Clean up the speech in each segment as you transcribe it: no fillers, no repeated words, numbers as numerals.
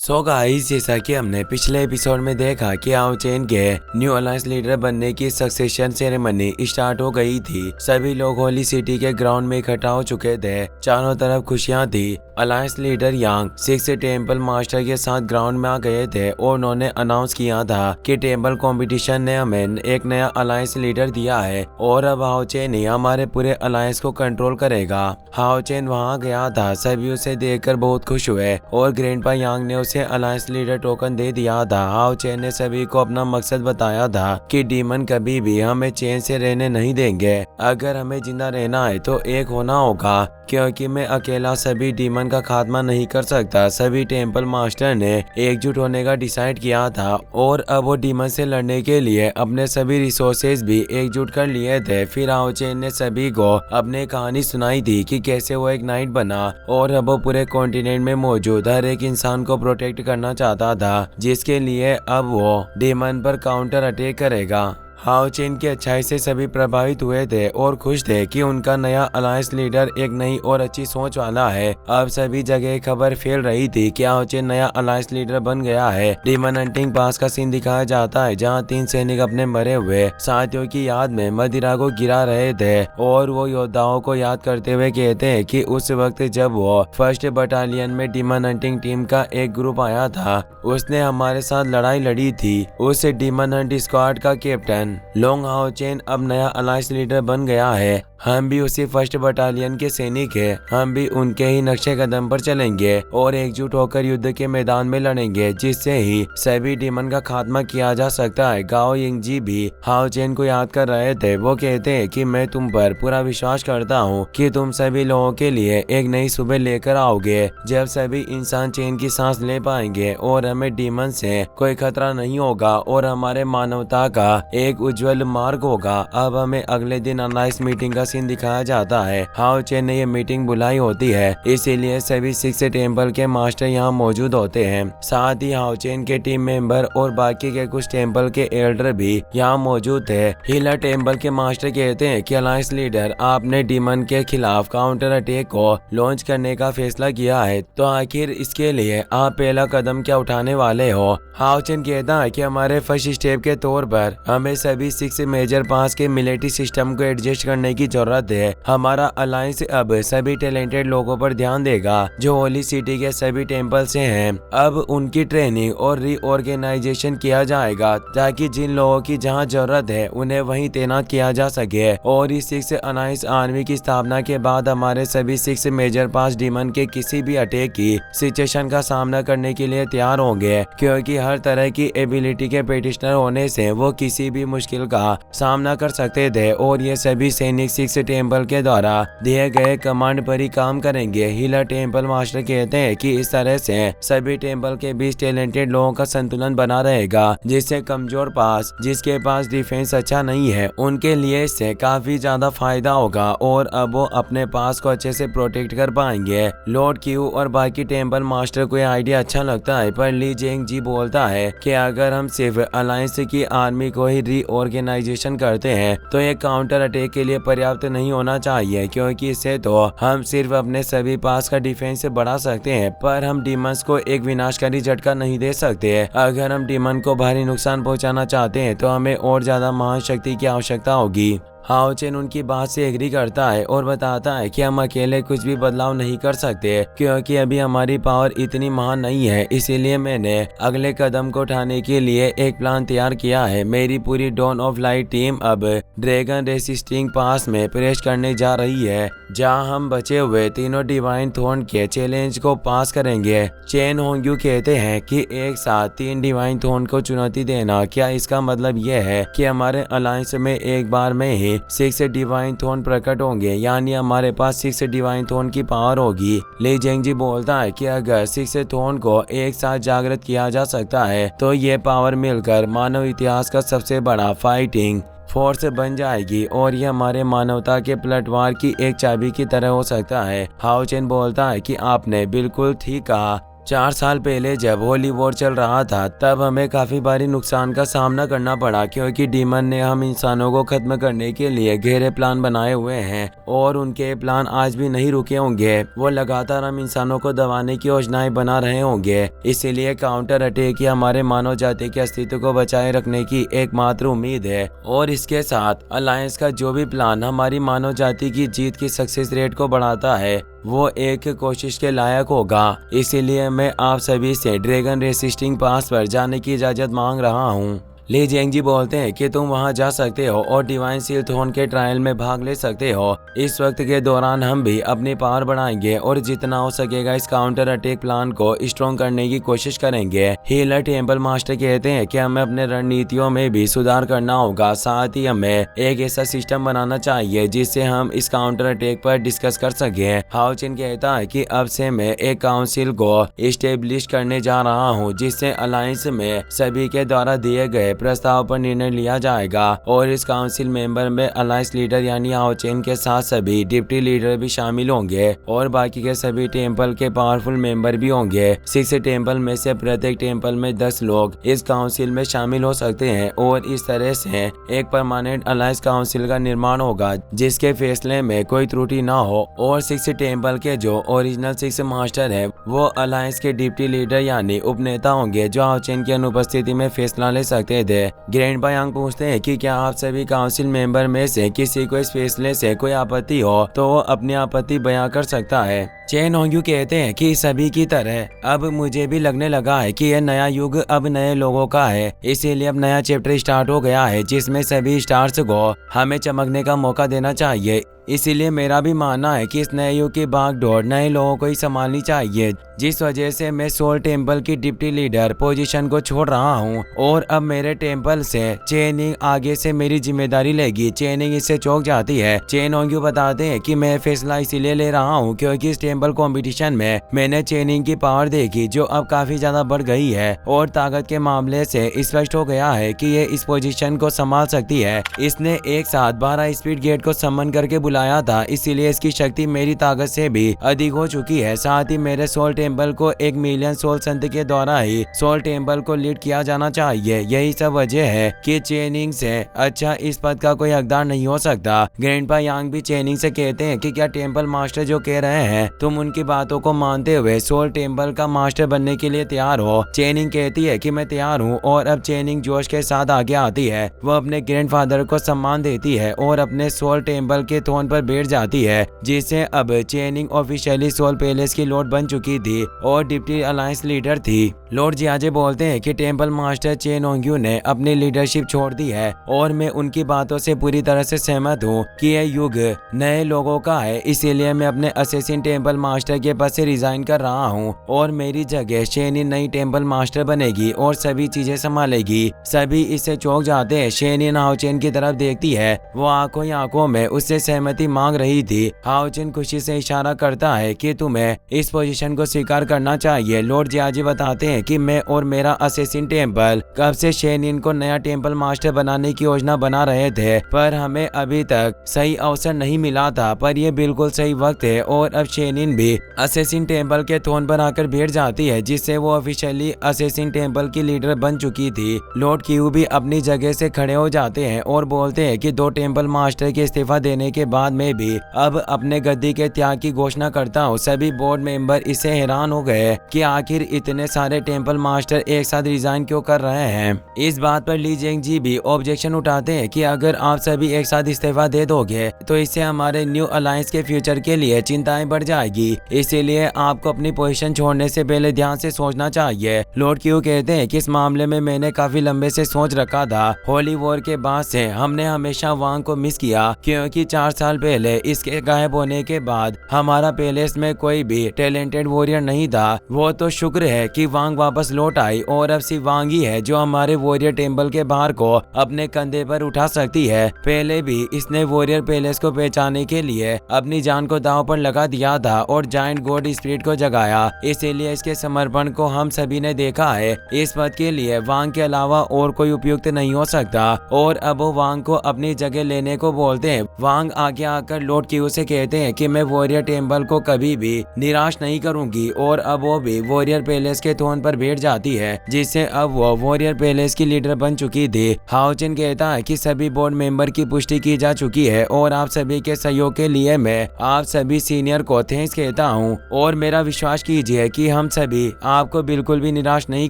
So guys, जैसा कि हमने पिछले एपिसोड में देखा कि हाउ चेन के न्यू अलायंस लीडर बनने की सक्सेशन सेरेमनी स्टार्ट हो गई थी। सभी लोग होली सिटी के ग्राउंड में इकट्ठा हो चुके थे। चारों तरफ खुशियां थी। अलायंस लीडर यांग सिक्स टेम्पल मास्टर के साथ ग्राउंड में आ गए थे और उन्होंने अनाउंस किया था कि टेम्पल कंपटीशन ने हमें एक नया अलायंस लीडर दिया है और अब हाउ चेन ही हमारे पूरे अलायंस को कंट्रोल करेगा। हाउ चेन वहां गया था। सभी उसे देखकर बहुत खुश हुए और ग्रैंडपा यांग ने उसे अलायंस लीडर टोकन दे दिया था। हाउ चेन ने सभी को अपना मकसद बताया था कि डीमन कभी भी हमें चैन से रहने नहीं देंगे। अगर हमें जिंदा रहना है तो एक होना होगा, क्योंकि मैं अकेला सभी डीमन का खात्मा नहीं कर सकता। सभी टेम्पल मास्टर ने एकजुट होने का डिसाइड किया था और अब वो डीमन से लड़ने के लिए अपने सभी रिसोर्सेज भी एकजुट कर लिए थे। फिर हाउ चेन ने सभी को अपनी कहानी सुनाई थी कि कैसे वो एक नाइट बना और अब वो पूरे कॉन्टिनेंट में मौजूद हर एक इंसान को प्रोटेक्ट करना चाहता था, जिसके लिए अब वो डीमन पर काउंटर अटैक करेगा। हाउ चेन की अच्छाई से सभी प्रभावित हुए थे और खुश थे कि उनका नया अलायंस लीडर एक नई और अच्छी सोच वाला है। अब सभी जगह खबर फैल रही थी कि हाउ चेन नया अलायंस लीडर बन गया है। डीमन हंटिंग पास का सीन दिखाया जाता है, जहां 3 सैनिक अपने मरे हुए साथियों की याद में मदिरा को गिरा रहे थे और वो योद्धाओं को याद करते हुए कहते हैं कि उस वक्त जब वो फर्स्ट बटालियन में डीमन हंटिंग टीम का एक ग्रुप आया था, उसने हमारे साथ लड़ाई लड़ी थी। उस डीमन हंट स्क्वाड का कैप्टन लोंग हाउ चेन अब नया अलायंस लीडर बन गया है। हम भी उसी फर्स्ट बटालियन के सैनिक हैं। हम भी उनके ही नक्शे कदम पर चलेंगे और एकजुट होकर युद्ध के मैदान में लड़ेंगे, जिससे ही सभी डीमन का खात्मा किया जा सकता है। गाओ यिंगजी भी हाउ चेन को याद कर रहे थे। वो कहते हैं कि मैं तुम पर पूरा विश्वास करता हूँ कि तुम सभी लोगों के लिए एक नई सुबह लेकर आओगे, जब सभी इंसान चैन की सांस ले पाएंगे और हमें डीमन से कोई खतरा नहीं होगा और हमारे मानवता का एक उज्जवल मार्ग होगा। अब हमें अगले दिन अलायंस मीटिंग का सीन दिखाया जाता है। हाउ चेन ने ये मीटिंग बुलाई होती है, इसीलिए सभी 6 टेम्पल के मास्टर यहाँ मौजूद होते हैं। साथ ही हाउ चेन के टीम मेंबर और बाकी के कुछ टेम्पल के एल्डर भी यहाँ मौजूद है। हीलर टेम्पल के मास्टर कहते हैं कि अलायंस लीडर, आपने डीमन के खिलाफ काउंटर अटैक को लॉन्च करने का फैसला किया है, तो आखिर इसके लिए आप पहला कदम क्या उठाने वाले हो? हाउ चेन कहता है कि हमारे फर्स्ट स्टेप के तौर पर हमें सभी 6 मेजर पास के मिलिट्री सिस्टम को एडजस्ट करने की जरूरत है। हमारा अलायंस अब सभी टैलेंटेड लोगों पर ध्यान देगा जो होली सिटी के सभी टेम्पल से हैं। अब उनकी ट्रेनिंग और रीऑर्गेनाइजेशन किया जाएगा, ताकि जिन लोगों की जहां जरूरत है उन्हें वहीं तैनात किया जा सके। और इस 6 अलायंस आर्मी की स्थापना के बाद हमारे सभी 6 मेजर पास डीमन के किसी भी अटैक की सिचुएशन का सामना करने के लिए तैयार होंगे, क्योंकि हर तरह की एबिलिटी के प्रैक्टिशनर होने से वो किसी भी मुश्किल का सामना कर सकते थे। और ये सभी सैनिक 6 टेम्पल के द्वारा दिए गए कमांड पर ही काम करेंगे। हीलर टेम्पल मास्टर कहते हैं कि इस तरह से सभी टेम्पल के बीच टैलेंटेड लोगों का संतुलन बना रहेगा, जिससे कमजोर पास, जिसके पास डिफेंस अच्छा नहीं है, उनके लिए इससे काफी ज्यादा फायदा होगा और अब वो अपने पास को अच्छे से प्रोटेक्ट कर पाएंगे। लॉर्ड क्यू और बाकी टेम्पल मास्टर को यह आइडिया अच्छा लगता है, पर ली जेंग जी बोलता है कि अगर हम सिर्फ अलायंस की आर्मी को ही रीऑर्गेनाइजेशन करते हैं तो ये काउंटर अटैक के लिए पर्याप्त नहीं होना चाहिए, क्योंकि इससे तो हम सिर्फ अपने सभी पास का डिफेंस बढ़ा सकते हैं, पर हम डीमंस को एक विनाशकारी झटका नहीं दे सकते। अगर हम डीमन को भारी नुकसान पहुंचाना चाहते हैं तो हमें और ज्यादा महान शक्ति की आवश्यकता होगी। हाउ चेन उनकी बात से एग्री करता है और बताता है कि हम अकेले कुछ भी बदलाव नहीं कर सकते, क्योंकि अभी हमारी पावर इतनी महान नहीं है। इसीलिए मैंने अगले कदम को उठाने के लिए एक प्लान तैयार किया है। मेरी पूरी डॉन ऑफ लाइट टीम अब ड्रैगन रेसिस्टिंग पास में प्रवेश करने जा रही है, जहां हम बचे हुए तीनों डिवाइन थ्रोन के चैलेंज को पास करेंगे। चेन होंग्यू कहते हैं कि एक साथ 3 डिवाइन थ्रोन को चुनौती देना, क्या इसका मतलब यह है कि हमारे अलायंस में एक बार में ही 6 डिवाइन थ्रोन प्रकट होंगे, यानी हमारे पास 6 डिवाइन थ्रोन की पावर होगी? ली जेंगजी बोलता है कि अगर 6 थ्रोन को एक साथ जागृत किया जा सकता है तो ये पावर मिलकर मानव इतिहास का सबसे बड़ा फाइटिंग फोर्स बन जाएगी और ये हमारे मानवता के पलटवार की एक चाबी की तरह हो सकता है। हाउ चेन बोलता है कि आपने बिल्कुल ठीक कहा, 4 साल पहले जब होली वॉर चल रहा था तब हमें काफी भारी नुकसान का सामना करना पड़ा, क्योंकि डीमन ने हम इंसानों को खत्म करने के लिए गहरे प्लान बनाए हुए हैं और उनके प्लान आज भी नहीं रुके होंगे। वो लगातार हम इंसानों को दबाने की योजनाएं बना रहे होंगे। इसीलिए काउंटर अटैक ही हमारे मानव जाति के अस्तित्व को बचाए रखने की एकमात्र उम्मीद है। और इसके साथ अलायंस का जो भी प्लान हमारी मानव जाति की जीत की सक्सेस रेट को बढ़ाता है वो एक कोशिश के लायक होगा। इसीलिए मैं आप सभी से ड्रैगन रेसिस्टिंग पास पर जाने की इजाजत मांग रहा हूँ। ली जेंग जी बोलते हैं कि तुम वहां जा सकते हो और डिवाइन सील थ्रोन के ट्रायल में भाग ले सकते हो। इस वक्त के दौरान हम भी अपनी पावर बढ़ाएंगे और जितना हो सकेगा इस काउंटर अटैक प्लान को स्ट्रॉन्ग करने की कोशिश करेंगे। हीलर टेम्पल मास्टर कहते हैं कि हमें अपने रणनीतियों में भी सुधार करना होगा। साथ ही हमें एक ऐसा सिस्टम बनाना चाहिए जिससे हम इस काउंटर अटैक पर डिस्कस कर सके। हाओ चिन कहता है कि अब से मैं एक काउंसिल को इस्टेब्लिश करने जा रहा हूँ जिससे अलायंस में सभी के द्वारा दिए गए प्रस्ताव पर निर्णय लिया जाएगा और इस काउंसिल मेंबर में अलायंस लीडर यानी हाओ चेन के साथ सभी डिप्टी लीडर भी शामिल होंगे और बाकी के सभी टेम्पल के पावरफुल मेंबर भी होंगे। 6 टेम्पल में से प्रत्येक टेम्पल में 10 लोग इस काउंसिल में शामिल हो सकते हैं और इस तरह से एक परमानेंट अलायंस काउंसिल का निर्माण होगा जिसके फैसले में कोई त्रुटि ना हो। और 6 टेम्पल के जो ओरिजिनल 6 मास्टर है वो अलायंस के डिप्टी लीडर यानी उपनेता होंगे जो हाओ चेन की अनुपस्थिति में फैसला ले सकते थे। ग्रैंड यांग पूछते हैं कि क्या आप सभी काउंसिल मेंबर में से किसी को इस फैसले से कोई आपत्ति हो तो वो अपनी आपत्ति बयां कर सकता है। चेन होंग्यू कहते हैं कि सभी की तरह अब मुझे भी लगने लगा है कि यह नया युग अब नए लोगों का है। इसीलिए अब नया चैप्टर स्टार्ट हो गया है जिसमें सभी स्टार्स को हमें चमकने का मौका देना चाहिए। इसीलिए मेरा भी मानना है कि इस नए युग की बागडोर नए लोगों को ही संभालनी चाहिए, जिस वजह से मैं सोल टेम्पल की डिप्टी लीडर पोजीशन को छोड़ रहा हूं और अब मेरे टेम्पल से चेनिंग आगे से मेरी जिम्मेदारी लेगी। चेनिंग इससे चौंक जाती है। चेन होंग्यू बताते हैं कि मैं फैसला इसीलिए ले रहा हूं क्योंकि इस टेम्पल कंपटीशन में मैंने चेनिंग की पावर देखी जो अब काफी ज्यादा बढ़ गई है और ताकत के मामले से स्पष्ट हो गया है कि ये इस पोजीशन को संभाल सकती है। इसने एक साथ 12 स्पीड गेट को समन करके बुलाया था, इसीलिए इसकी शक्ति मेरी ताकत से भी अधिक हो चुकी है। साथ ही मेरे सोल टेम्पल को 1 मिलियन सोल संत के द्वारा ही सोल टेम्पल को लीड किया जाना चाहिए। यही सब वजह है कि चेनिंग से अच्छा इस पद का कोई हकदार नहीं हो सकता। ग्रैंडपा यांग भी चेनिंग से कहते हैं कि क्या टेम्पल मास्टर जो कह रहे हैं तुम उनकी बातों को मानते हुए सोल टेम्पल का मास्टर बनने के लिए तैयार हो। चेनिंग कहती है कि मैं तैयार हूँ और अब चेनिंग जोश के साथ आगे आती है। वह अपने ग्रैंडफादर को सम्मान देती है और अपने सोल टेम्पल के थ्रोन पर बैठ जाती है, जिससे अब चेनिंग ऑफिशियली सोल पैलेस की लॉर्ड बन चुकी थी और डिप्टी अलायंस लीडर थी। लॉर्ड जियाजे बोलते हैं कि टेम्पल मास्टर चेन होंग्यू ने अपनी लीडरशिप छोड़ दी है और मैं उनकी बातों से पूरी तरह से सहमत हूँ कि यह युग नए लोगों का है। इसीलिए मैं अपने असेसिन टेम्पल मास्टर के पद से रिजाइन कर रहा हूँ और मेरी जगह शेनिन नई टेम्पल मास्टर बनेगी और सभी चीजें संभालेगी। सभी इससे चौंक जाते हैं। शेनिन हाओ चेन की तरफ देखती है, वो आंखों ही आंखों में उससे सहमति मांग रही थी। हाओ चेन खुशी से इशारा करता है कि तुम्हें इस पोजीशन को स्वीकार करना चाहिए। लॉर्ड जियाजी बताते हैं कि मैं और मेरा असेसिन टेम्पल कब से शेनिन को नया टेम्पल मास्टर बनाने की योजना बना रहे थे, पर हमें अभी तक सही अवसर नहीं मिला था। पर यह बिल्कुल सही वक्त है और अब शेनिन भी असेसिन टेम्पल के थ्रोन पर आकर बैठ जाती है, जिससे वो ऑफिशियली असेसिन टेम्पल की लीडर बन चुकी थी। लॉर्ड क्यू भी अपनी जगह से खड़े हो जाते हैं और बोलते हैं कि 2 टेम्पल मास्टर के इस्तीफा देने के बाद में भी अब अपने गद्दी के त्याग की घोषणा करता हूँ। सभी बोर्ड मेंबर इससे हैरान हो गए कि आखिर इतने सारे टेम्पल मास्टर एक साथ रिजाइन क्यों कर रहे हैं। इस बात पर ली जेंग जी भी ऑब्जेक्शन उठाते हैं कि अगर आप सभी एक साथ इस्तीफा दे दोगे तो इससे हमारे न्यू अलायंस के फ्यूचर के लिए चिंताएं बढ़ जाएगी। इसीलिए आपको अपनी पोजीशन छोड़ने से पहले ध्यान से सोचना चाहिए। लॉर्ड क्यू कहते हैं कि इस मामले में मैंने काफी लंबे से सोच रखा था। होली वॉर के बाद से हमने हमेशा वांग को मिस किया क्योंकि 4 साल पहले इसके गायब होने के बाद हमारा पैलेस में कोई भी टैलेंटेड वॉरियर नहीं था। वो तो शुक्र है कि वांग वापस लौट आई और अब सिर्फ वांग ही है जो हमारे वॉरियर टेम्पल के बाहर को अपने कंधे पर उठा सकती है। पहले भी इसने वॉरियर पैलेस को पहचानने के लिए अपनी जान को दांव पर लगा दिया था और जायंट गॉड स्पिरिट को जगाया। इसीलिए इसके समर्पण को हम सभी ने देखा है। इस पद के लिए वांग के अलावा और कोई उपयुक्त नहीं हो सकता और अब वो वांग को अपनी जगह लेने को बोलते हैं। वांग आगे आगे आकर लॉर्ड क्यू से कहते हैं कि मैं वॉरियर टेम्पल को कभी भी निराश नहीं करूंगी, और अब वो भी वॉरियर पैलेस के थ्रोन पर बैठ जाती है, जिससे अब वो वॉरियर पैलेस की लीडर बन चुकी थी। हाओ चेन कहता है कि सभी बोर्ड मेंबर की पुष्टि की जा चुकी है और आप सभी के सहयोग के लिए मैं आप सभी सीनियर को थैंक्स कहता हूँ, और मेरा विश्वास कीजिए कि हम सभी आपको बिल्कुल भी निराश नहीं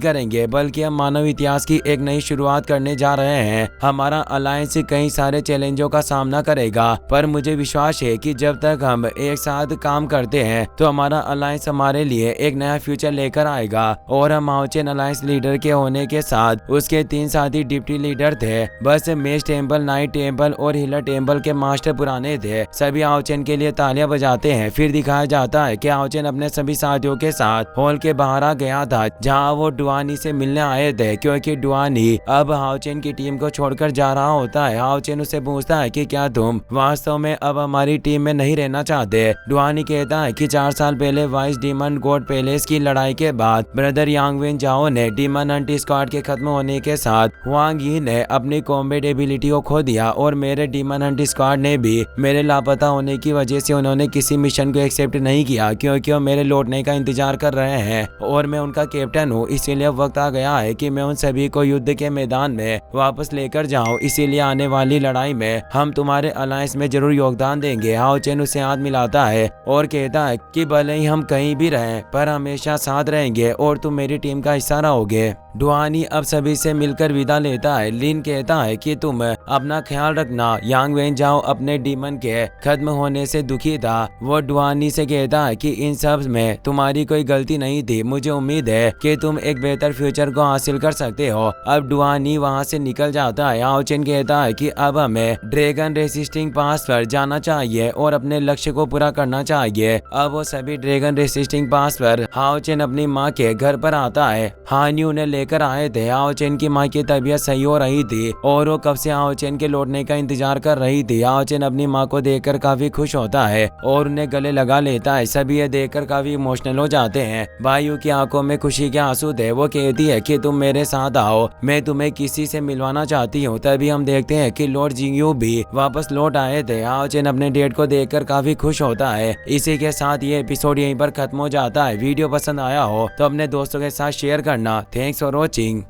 करेंगे, बल्कि हम मानव इतिहास की एक नई शुरुआत करने जा रहे हैं। हमारा अलायंस कई सारे चैलेंजों का सामना करेगा, पर मुझे विश्वास है कि जब तक हम एक साथ काम करते हैं तो हमारा अलायंस हमारे लिए एक नया फ्यूचर लेकर आएगा। और हम हाओ चेन अलायंस लीडर के होने के साथ उसके 3 साथी डिप्टी लीडर थे। बस मेज टेम्पल, नाइट टेम्पल और हिलर टेम्पल के मास्टर पुराने थे। सभी हाओ चेन के लिए तालियां बजाते हैं। फिर दिखाया जाता है कि हाओ चेन अपने सभी साथियों के साथ हॉल के बाहर आ गया था, जहां वो डुआनी से मिलने आए थे, क्योंकि डुआनी अब हाओ चेन की टीम को छोड़कर जा रहा होता है। हाओ चेन उसे पूछता है कि क्या तुम वास्तव में अब हमारी टीम में नहीं रहना चाहते। डुआनी कहता है कि 4 साल पहले वाइस डीमन गॉड पैलेस की लड़ाई के बाद ब्रदर यांग वेन जाओ ने डीमन हंट स्क्वाड के खत्म होने के साथ हुआंग यी ने अपनी कॉम्बैट एबिलिटी को खो दिया, और मेरे डीमन हंट स्क्वाड ने भी मेरे लापता होने की वजह से उन्होंने किसी मिशन को एक्सेप्ट नहीं किया, क्योंकि वो मेरे लौटने का इंतजार कर रहे हैं और मैं उनका कैप्टन हूँ। इसीलिए वक्त आ गया है कि मैं उन सभी को युद्ध के मैदान में वापस लेकर जाऊँ। इसीलिए आने वाली लड़ाई में हम तुम्हारे अलायंस में जरूर योगदान देंगे। हाओ चेन उसे हाथ मिलाता है और कहता है कि भले ही हम कहीं भी रहें, पर हमेशा साथ रहेंगे और तुम मेरी टीम का हिस्सा रहोगे। डुआनी अब सभी से मिलकर विदा लेता है। लिन कहता है कि तुम अपना ख्याल रखना। यांग वेन जाओ अपने डीमन के खत्म होने से दुखी था। वो डुआनी से कहता है कि इन सब में तुम्हारी कोई गलती नहीं थी। मुझे उम्मीद है कि तुम एक बेहतर फ्यूचर को हासिल कर सकते हो। अब डुआनी वहाँ से निकल जाता है। हाओ चेन कहता है कि अब हमें ड्रैगन रेसिस्टिंग पास पर जाना चाहिए और अपने लक्ष्य को पूरा करना चाहिए। अब वो सभी ड्रैगन रेसिस्टिंग पास पर हाओ चेन अपनी माँ के घर पर आता है। हान्यू ने लेकर आए थे। हाओ चेन की माँ की तबीयत सही हो रही थी और वो कब से हाओ चेन के लौटने का इंतजार कर रही थी। हाओ चेन अपनी माँ को देखकर काफी खुश होता है और उन्हें गले लगा लेता है। सभी ये देखकर काफी इमोशनल हो जाते हैं। बायू की आंखों में खुशी के आंसू थे। वो कहती है कि तुम मेरे साथ आओ, मैं तुम्हें किसी से मिलवाना चाहती हूँ। तभी हम देखते हैं कि लॉर्ड जिंगयू भी वापस लौट आए थे। हाओ चेन अपने डेट को देखकर काफी खुश होता है। इसी के साथ ये एपिसोड यहीं पर खत्म हो जाता है। वीडियो पसंद आया हो तो अपने दोस्तों के साथ शेयर करना। Thanks for watching.